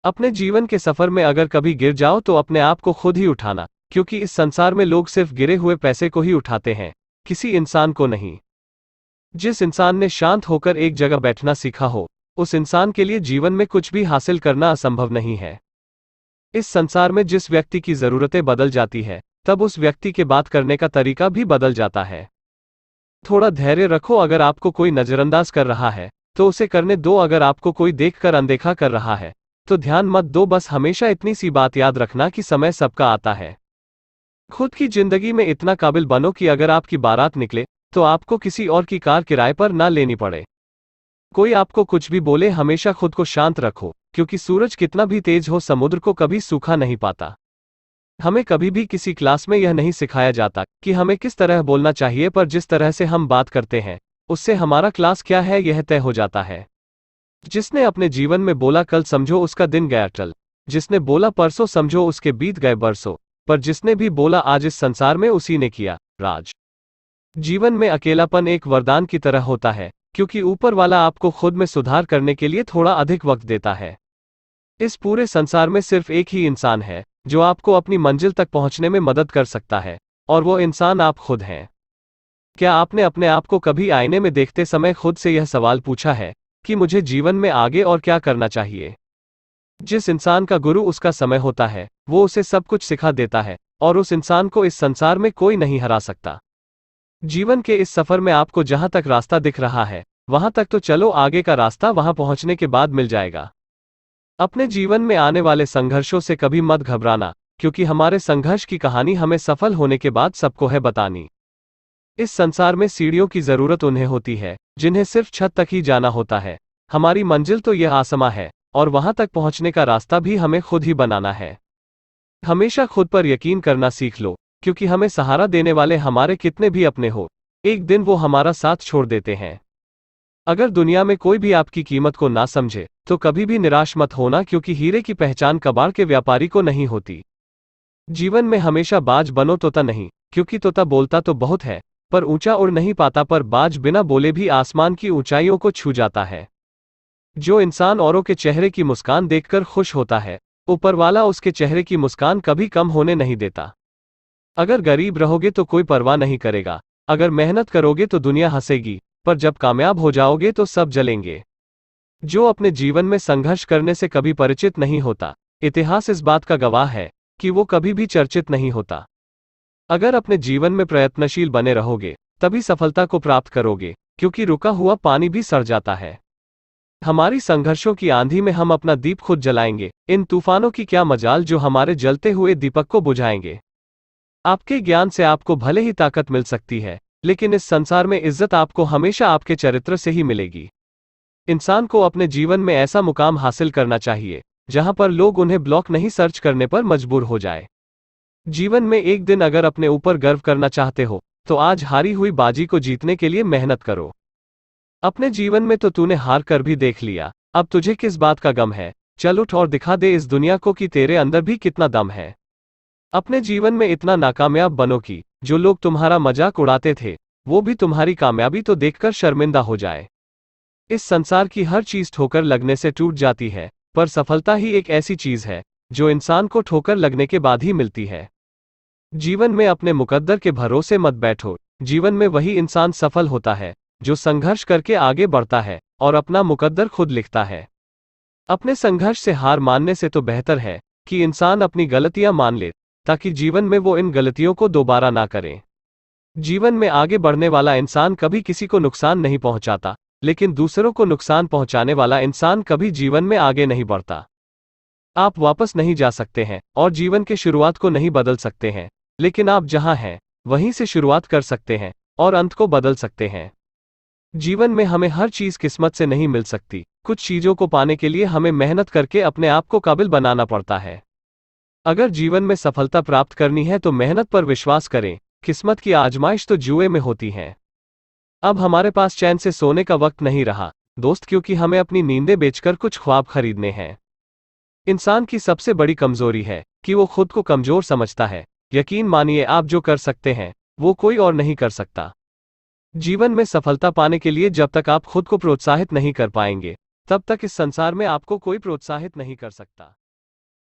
अपने जीवन के सफर में अगर कभी गिर जाओ तो अपने आप को खुद ही उठाना, क्योंकि इस संसार में लोग सिर्फ गिरे हुए पैसे को ही उठाते हैं, किसी इंसान को नहीं। जिस इंसान ने शांत होकर एक जगह बैठना सीखा हो, उस इंसान के लिए जीवन में कुछ भी हासिल करना असंभव नहीं है। इस संसार में जिस व्यक्ति की जरूरतें बदल जाती है, तब उस व्यक्ति के बात करने का तरीका भी बदल जाता है। थोड़ा धैर्य रखो, अगर आपको कोई नजरअंदाज कर रहा है तो उसे करने दो, अगर आपको कोई देखकर अनदेखा कर रहा है तो ध्यान मत दो। बस हमेशा इतनी सी बात याद रखना कि समय सबका आता है। खुद की जिंदगी में इतना काबिल बनो कि अगर आपकी बारात निकले तो आपको किसी और की कार किराए पर ना लेनी पड़े। कोई आपको कुछ भी बोले, हमेशा खुद को शांत रखो, क्योंकि सूरज कितना भी तेज हो, समुद्र को कभी सूखा नहीं पाता। हमें कभी भी किसी क्लास में यह नहीं सिखाया जाता कि हमें किस तरह बोलना चाहिए, पर जिस तरह से हम बात करते हैं उससे हमारा क्लास क्या है यह तय हो जाता है। जिसने अपने जीवन में बोला कल समझो उसका दिन गया टल, जिसने बोला परसों समझो उसके बीत गए बरसों, पर जिसने भी बोला आज इस संसार में उसी ने किया राज। जीवन में अकेलापन एक वरदान की तरह होता है, क्योंकि ऊपर वाला आपको खुद में सुधार करने के लिए थोड़ा अधिक वक्त देता है। इस पूरे संसार में सिर्फ एक ही इंसान है जो आपको अपनी मंजिल तक पहुंचने में मदद कर सकता है, और वो इंसान आप खुद हैं। क्या आपने अपने आप को कभी आईने में देखते समय खुद से यह सवाल पूछा है कि मुझे जीवन में आगे और क्या करना चाहिए? जिस इंसान का गुरु उसका समय होता है, वो उसे सब कुछ सिखा देता है, और उस इंसान को इस संसार में कोई नहीं हरा सकता। जीवन के इस सफर में आपको जहां तक रास्ता दिख रहा है वहां तक तो चलो, आगे का रास्ता वहां पहुंचने के बाद मिल जाएगा। अपने जीवन में आने वाले संघर्षों से कभी मत घबराना, क्योंकि हमारे संघर्ष की कहानी हमें सफल होने के बाद सबको है बतानी। इस संसार में सीढ़ियों की जरूरत उन्हें होती है जिन्हें सिर्फ छत तक ही जाना होता है। हमारी मंजिल तो यह आसमां है, और वहां तक पहुंचने का रास्ता भी हमें खुद ही बनाना है। हमेशा खुद पर यकीन करना सीख लो, क्योंकि हमें सहारा देने वाले हमारे कितने भी अपने हो, एक दिन वो हमारा साथ छोड़ देते हैं। अगर दुनिया में कोई भी आपकी कीमत को ना समझे तो कभी भी निराश मत होना, क्योंकि हीरे की पहचान कबाड़ के व्यापारी को नहीं होती। जीवन में हमेशा बाज बनो, तोता नहीं, क्योंकि तोता बोलता तो बहुत है पर ऊंचा उड़ नहीं पाता, पर बाज बिना बोले भी आसमान की ऊंचाइयों को छू जाता है। जो इंसान औरों के चेहरे की मुस्कान देखकर खुश होता है, ऊपर वाला उसके चेहरे की मुस्कान कभी कम होने नहीं देता। अगर गरीब रहोगे तो कोई परवाह नहीं करेगा, अगर मेहनत करोगे तो दुनिया हंसेगी, पर जब कामयाब हो जाओगे तो सब जलेंगे। जो अपने जीवन में संघर्ष करने से कभी परिचित नहीं होता, इतिहास इस बात का गवाह है कि वो कभी भी चर्चित नहीं होता। अगर अपने जीवन में प्रयत्नशील बने रहोगे तभी सफलता को प्राप्त करोगे, क्योंकि रुका हुआ पानी भी सड़ जाता है। हमारी संघर्षों की आंधी में हम अपना दीप खुद जलाएंगे, इन तूफानों की क्या मजाल जो हमारे जलते हुए दीपक को बुझाएंगे। आपके ज्ञान से आपको भले ही ताकत मिल सकती है, लेकिन इस संसार में इज्जत आपको हमेशा आपके चरित्र से ही मिलेगी। इंसान को अपने जीवन में ऐसा मुकाम हासिल करना चाहिए जहां पर लोग उन्हें ब्लॉक नहीं सर्च करने पर मजबूर हो जाए। जीवन में एक दिन अगर अपने ऊपर गर्व करना चाहते हो तो आज हारी हुई बाजी को जीतने के लिए मेहनत करो। अपने जीवन में तो तूने हार कर भी देख लिया, अब तुझे किस बात का गम है? चल उठ और दिखा दे इस दुनिया को कि तेरे अंदर भी कितना दम है। अपने जीवन में इतना नाकामयाब बनो कि जो लोग तुम्हारा मजाक उड़ाते थे वो भी तुम्हारी कामयाबी तो देखकर शर्मिंदा हो जाए। इस संसार की हर चीज ठोकर लगने से टूट जाती है, पर सफलता ही एक ऐसी चीज है जो इंसान को ठोकर लगने के बाद ही मिलती है। जीवन में अपने मुकद्दर के भरोसे मत बैठो, जीवन में वही इंसान सफल होता है जो संघर्ष करके आगे बढ़ता है और अपना मुकद्दर खुद लिखता है। अपने संघर्ष से हार मानने से तो बेहतर है कि इंसान अपनी गलतियां मान ले, ताकि जीवन में वो इन गलतियों को दोबारा ना करे। जीवन में आगे बढ़ने वाला इंसान कभी किसी को नुकसान नहीं पहुंचाता, लेकिन दूसरों को नुकसान पहुंचाने वाला इंसान कभी जीवन में आगे नहीं बढ़ता। आप वापस नहीं जा सकते हैं और जीवन के शुरुआत को नहीं बदल सकते हैं, लेकिन आप जहां हैं वहीं से शुरुआत कर सकते हैं और अंत को बदल सकते हैं। जीवन में हमें हर चीज किस्मत से नहीं मिल सकती, कुछ चीजों को पाने के लिए हमें मेहनत करके अपने आप को काबिल बनाना पड़ता है। अगर जीवन में सफलता प्राप्त करनी है तो मेहनत पर विश्वास करें, किस्मत की आजमाइश तो जुए में होती है। अब हमारे पास चैन से सोने का वक्त नहीं रहा दोस्त, क्योंकि हमें अपनी नींदें बेचकर कुछ ख्वाब खरीदने हैं। इंसान की सबसे बड़ी कमजोरी है कि वो खुद को कमजोर समझता है। यकीन मानिए, आप जो कर सकते हैं वो कोई और नहीं कर सकता। जीवन में सफलता पाने के लिए जब तक आप खुद को प्रोत्साहित नहीं कर पाएंगे तब तक इस संसार में आपको कोई प्रोत्साहित नहीं कर सकता।